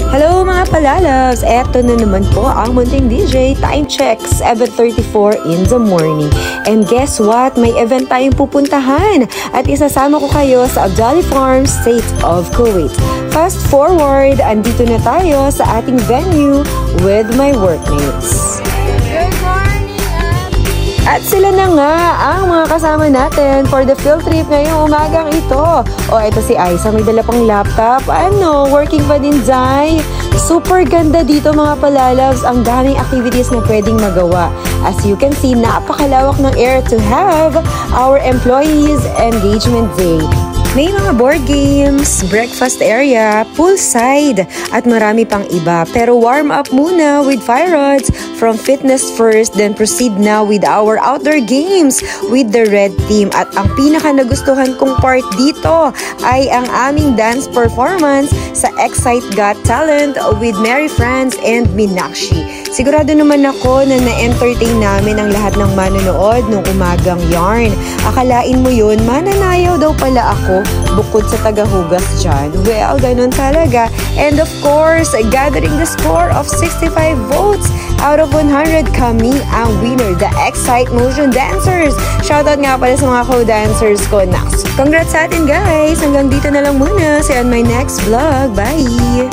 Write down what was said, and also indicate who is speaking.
Speaker 1: Hello mga palalabs! Eto na naman po ang munting DJ. Time check, 7:34 in the morning. And guess what? May event tayong pupuntahan at isasama ko kayo sa Abdali Farms, State of Kuwait. Fast forward, andito na tayo sa ating venue with my workmates.
Speaker 2: Good morning, Abby!
Speaker 1: At sila na nga ang mga kasama natin for the field trip ngayong umagang ito. O, ito si Aiza, may dala pang laptop. Ano, working pa din, Zay? Super ganda dito mga palalabs. Ang daming activities na pwedeng magawa. As you can see, napakalawak ng area to have our Employees Engagement Day. May mga board games, breakfast area, poolside, at marami pang iba. Pero warm up muna with fire rods from fitness first, then proceed now with our outdoor games with the red team. At ang pinaka nagustuhan kong part dito ay ang aming dance performance sa Excite Got Talent with Mary Franz and Minakshi. Sigurado naman ako na na-entertain namin ang lahat ng manonood nung umagang yarn. Akalain mo yun, mananayaw daw pala ako bukod sa tagahugas dyan. Well, ganun talaga. And of course, gathering the score of 65 votes out of 100, kami ang winner, the Excite Motion Dancers. Shoutout nga pala sa mga co-dancers ko. Congrats sa atin guys! Hanggang dito na lang muna. See you on my next vlog. Bye!